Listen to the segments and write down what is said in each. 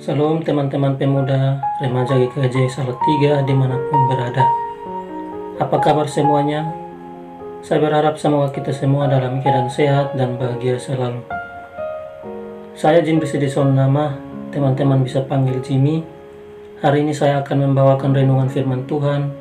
Salam teman-teman pemuda remaja GKJ Salatiga dimanapun berada. Apa kabar semuanya? Saya berharap semoga kita semua dalam keadaan sehat dan bahagia selalu. Saya Jimmy Sidison nama, teman-teman bisa panggil Jimmy. Hari ini saya akan membawakan renungan firman Tuhan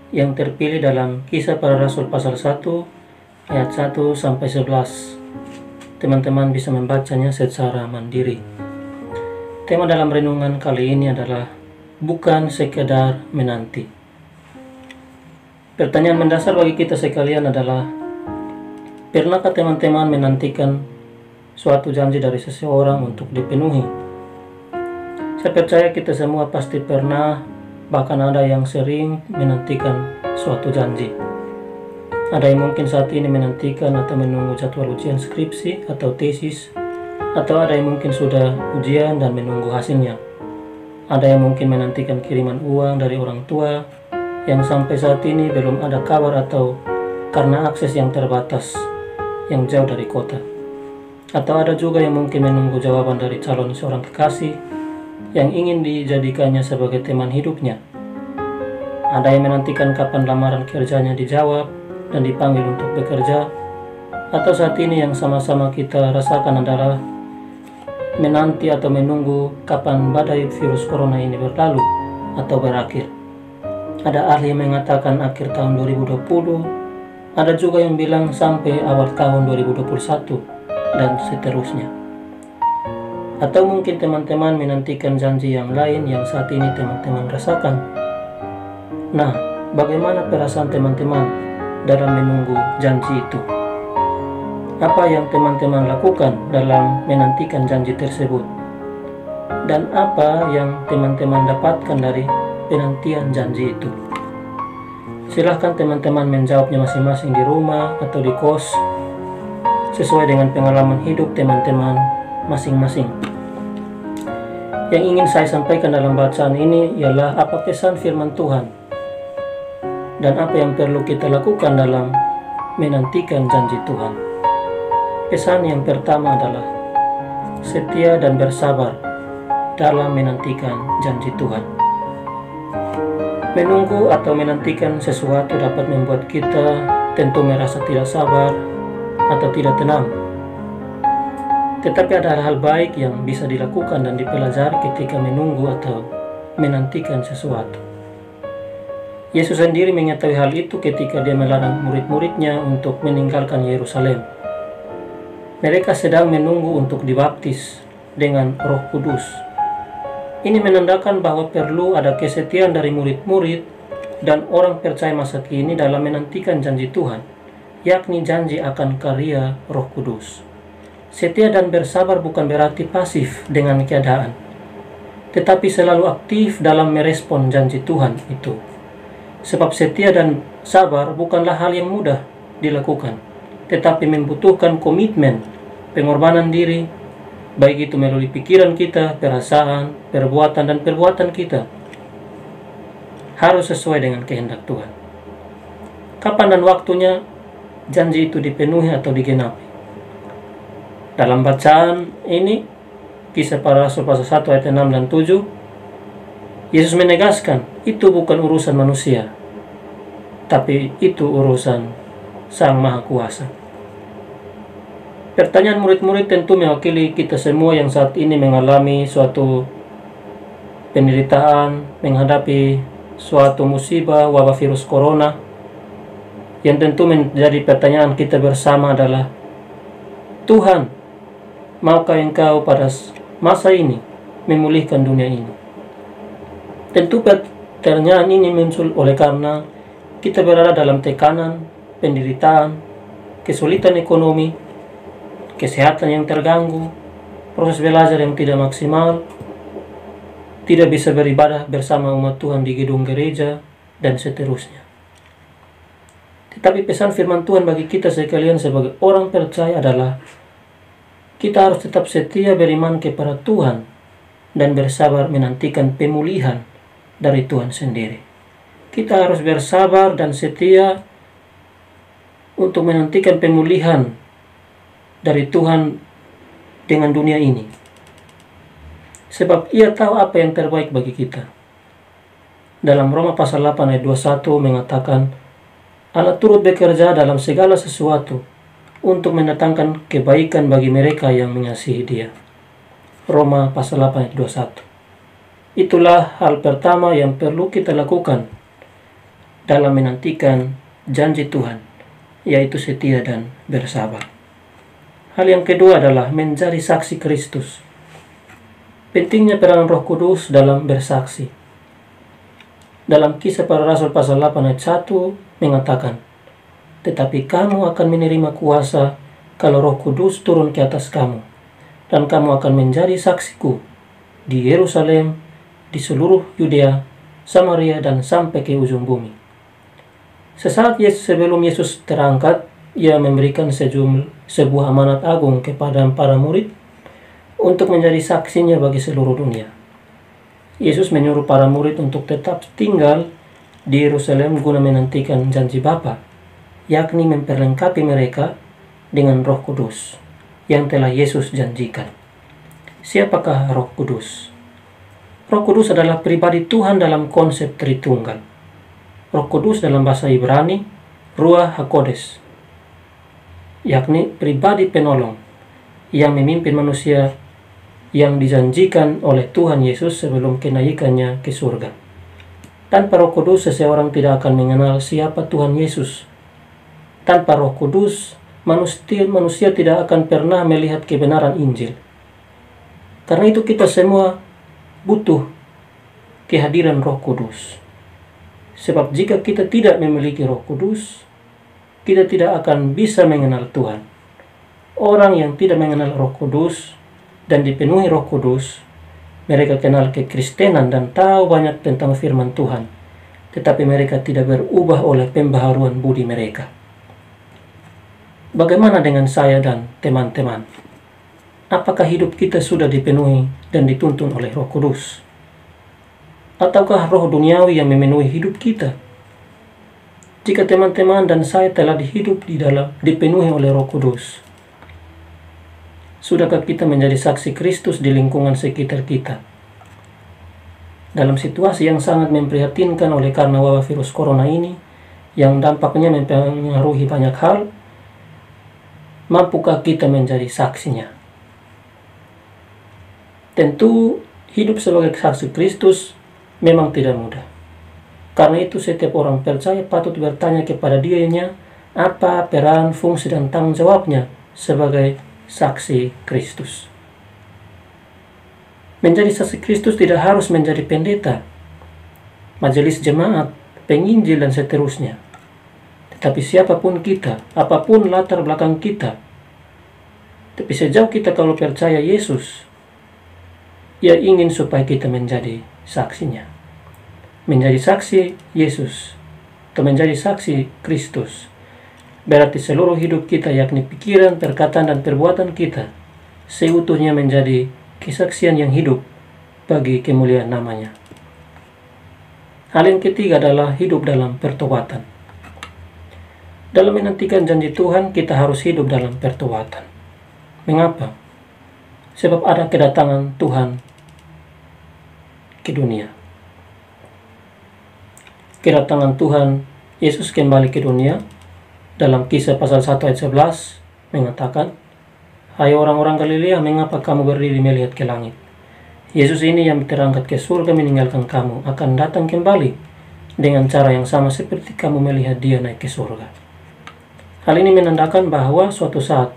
yang terpilih dalam Kisah Para Rasul pasal 1 ayat 1 sampai 11. Teman-teman bisa membacanya secara mandiri. Tema dalam renungan kali ini adalah bukan sekedar menanti. Pertanyaan mendasar bagi kita sekalian adalah, pernahkah teman-teman menantikan suatu janji dari seseorang untuk dipenuhi? Saya percaya kita semua pasti pernah, bahkan ada yang sering menantikan suatu janji. Ada yang mungkin saat ini menantikan atau menunggu jadwal ujian skripsi atau tesis, atau ada yang mungkin sudah ujian dan menunggu hasilnya. Ada yang mungkin menantikan kiriman uang dari orang tua yang sampai saat ini belum ada kabar atau karena akses yang terbatas yang jauh dari kota. Atau ada juga yang mungkin menunggu jawaban dari calon seorang kekasih yang ingin dijadikannya sebagai teman hidupnya. Ada yang menantikan kapan lamaran kerjanya dijawab dan dipanggil untuk bekerja. Atau saat ini yang sama-sama kita rasakan adalah menanti atau menunggu kapan badai virus corona ini berlalu atau berakhir. Ada ahli yang mengatakan akhir tahun 2020, ada juga yang bilang sampai awal tahun 2021, dan seterusnya. Atau mungkin teman-teman menantikan janji yang lain yang saat ini teman-teman rasakan. Nah, bagaimana perasaan teman-teman dalam menunggu janji itu? Apa yang teman-teman lakukan dalam menantikan janji tersebut? Dan apa yang teman-teman dapatkan dari penantian janji itu? Silahkan teman-teman menjawabnya masing-masing di rumah atau di kos, sesuai dengan pengalaman hidup teman-teman masing-masing. Yang ingin saya sampaikan dalam bacaan ini ialah apa pesan firman Tuhan dan apa yang perlu kita lakukan dalam menantikan janji Tuhan. Pesan yang pertama adalah setia dan bersabar dalam menantikan janji Tuhan. Menunggu atau menantikan sesuatu dapat membuat kita tentu merasa tidak sabar atau tidak tenang. Tetapi ada hal-hal baik yang bisa dilakukan dan dipelajari ketika menunggu atau menantikan sesuatu. Yesus sendiri mengetahui hal itu ketika dia melarang murid-muridnya untuk meninggalkan Yerusalem. Mereka sedang menunggu untuk dibaptis dengan Roh Kudus. Ini menandakan bahwa perlu ada kesetiaan dari murid-murid dan orang percaya masa kini dalam menantikan janji Tuhan, yakni janji akan karya Roh Kudus. Setia dan bersabar bukan berarti pasif dengan keadaan, tetapi selalu aktif dalam merespon janji Tuhan itu. Sebab setia dan sabar bukanlah hal yang mudah dilakukan, tetapi membutuhkan komitmen, pengorbanan diri, baik itu melalui pikiran kita, perasaan, perbuatan, dan perbuatan kita. Harus sesuai dengan kehendak Tuhan. Kapan dan waktunya janji itu dipenuhi atau digenapi? Dalam bacaan ini, Kisah Para Rasul pasal 1 ayat 6 dan 7, Yesus menegaskan, itu bukan urusan manusia, tapi itu urusan Sang Maha Kuasa. Pertanyaan murid-murid tentu mewakili kita semua yang saat ini mengalami suatu penderitaan, menghadapi suatu musibah wabah virus corona. Yang tentu menjadi pertanyaan kita bersama adalah, Tuhan, maukah Engkau pada masa ini memulihkan dunia ini? Tentu pertanyaan ini muncul oleh karena kita berada dalam tekanan, penderitaan, kesulitan ekonomi, kesehatan yang terganggu, proses belajar yang tidak maksimal, tidak bisa beribadah bersama umat Tuhan di gedung gereja, dan seterusnya. Tetapi pesan firman Tuhan bagi kita sekalian sebagai orang percaya adalah, kita harus tetap setia beriman kepada Tuhan dan bersabar menantikan pemulihan dari Tuhan sendiri. Kita harus bersabar dan setia untuk menantikan pemulihan dari Tuhan dengan dunia ini. sebab Ia tahu apa yang terbaik bagi kita. Dalam Roma pasal 8 ayat 21 mengatakan, Allah turut bekerja dalam segala sesuatu untuk mendatangkan kebaikan bagi mereka yang mengasihi Dia. Roma pasal 8 ayat 21. Itulah hal pertama yang perlu kita lakukan dalam menantikan janji Tuhan, yaitu setia dan bersabar. Hal yang kedua adalah menjadi saksi Kristus. Pentingnya peranan Roh Kudus dalam bersaksi. Dalam Kisah Para Rasul pasal 8 ayat 1 mengatakan, tetapi kamu akan menerima kuasa kalau Roh Kudus turun ke atas kamu, dan kamu akan menjadi saksiku di Yerusalem, di seluruh Yudea, Samaria, dan sampai ke ujung bumi. Sesaat sebelum Yesus terangkat, Ia memberikan sebuah amanat agung kepada para murid untuk menjadi saksinya bagi seluruh dunia. Yesus menyuruh para murid untuk tetap tinggal di Yerusalem guna menantikan janji Bapa, yakni memperlengkapi mereka dengan Roh Kudus yang telah Yesus janjikan. Siapakah Roh Kudus? Roh Kudus adalah pribadi Tuhan dalam konsep Tritunggal. Roh Kudus dalam bahasa Ibrani, Ruach HaKodes, yakni pribadi penolong yang memimpin manusia yang dijanjikan oleh Tuhan Yesus sebelum kenaikannya ke surga. Tanpa Roh Kudus, seseorang tidak akan mengenal siapa Tuhan Yesus. Tanpa Roh Kudus, manusia tidak akan pernah melihat kebenaran Injil. Karena itu kita semua butuh kehadiran Roh Kudus. Sebab jika kita tidak memiliki Roh Kudus, kita tidak akan bisa mengenal Tuhan. Orang yang tidak mengenal Roh Kudus dan dipenuhi Roh Kudus, mereka kenal kekristenan dan tahu banyak tentang firman Tuhan, tetapi mereka tidak berubah oleh pembaharuan budi mereka. Bagaimana dengan saya dan teman-teman? Apakah hidup kita sudah dipenuhi dan dituntun oleh Roh Kudus? Ataukah roh duniawi yang memenuhi hidup kita? Jika teman-teman dan saya telah dipenuhi oleh Roh Kudus, sudahkah kita menjadi saksi Kristus di lingkungan sekitar kita? Dalam situasi yang sangat memprihatinkan oleh karena wabah virus corona ini, yang dampaknya mempengaruhi banyak hal, mampukah kita menjadi saksinya? Tentu, hidup sebagai saksi Kristus memang tidak mudah. Karena itu setiap orang percaya patut bertanya kepada dirinya apa peran, fungsi, dan tanggung jawabnya sebagai saksi Kristus. Menjadi saksi Kristus tidak harus menjadi pendeta, majelis jemaat, penginjil, dan seterusnya. Tetapi siapapun kita, apapun latar belakang kita, tapi sejauh kita kalau percaya Yesus, Ia ingin supaya kita menjadi saksinya. Menjadi saksi Yesus, atau menjadi saksi Kristus, berarti seluruh hidup kita, yakni pikiran, perkataan, dan perbuatan kita, seutuhnya menjadi kesaksian yang hidup bagi kemuliaan namanya. Hal yang ketiga adalah hidup dalam pertobatan. Dalam menantikan janji Tuhan, kita harus hidup dalam pertobatan. Mengapa? Sebab ada kedatangan Tuhan ke dunia. Kedatangan Tuhan Yesus kembali ke dunia dalam Kisah pasal 1 ayat 11 mengatakan, hai orang-orang Galilea, mengapa kamu berdiri melihat ke langit? Yesus ini yang terangkat ke surga meninggalkan kamu akan datang kembali dengan cara yang sama seperti kamu melihat Dia naik ke surga. Hal ini menandakan bahwa suatu saat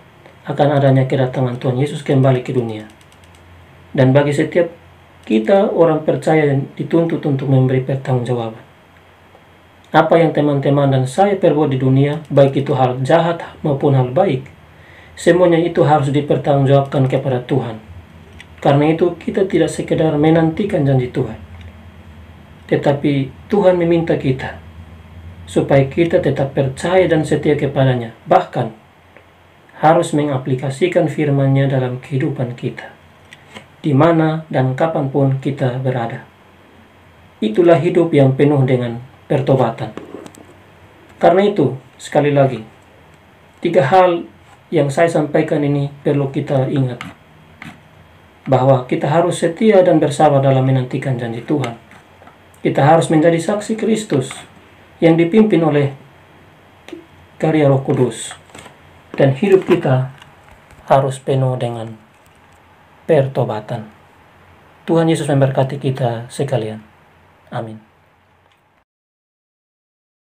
akan adanya kedatangan Tuhan Yesus kembali ke dunia. Dan bagi setiap kita orang percaya dituntut untuk memberi pertanggungjawaban. Apa yang teman-teman dan saya perbuat di dunia, baik itu hal jahat maupun hal baik, semuanya itu harus dipertanggungjawabkan kepada Tuhan. Karena itu kita tidak sekedar menantikan janji Tuhan, tetapi Tuhan meminta kita supaya kita tetap percaya dan setia kepadanya, bahkan harus mengaplikasikan firman-Nya dalam kehidupan kita, di mana dan kapanpun kita berada. Itulah hidup yang penuh dengan pertobatan. Karena itu, sekali lagi, 3 hal yang saya sampaikan ini perlu kita ingat. bahwa kita harus setia dan bersabar dalam menantikan janji Tuhan. Kita harus menjadi saksi Kristus yang dipimpin oleh karya Roh Kudus. Dan hidup kita harus penuh dengan pertobatan. Tuhan Yesus memberkati kita sekalian. Amin.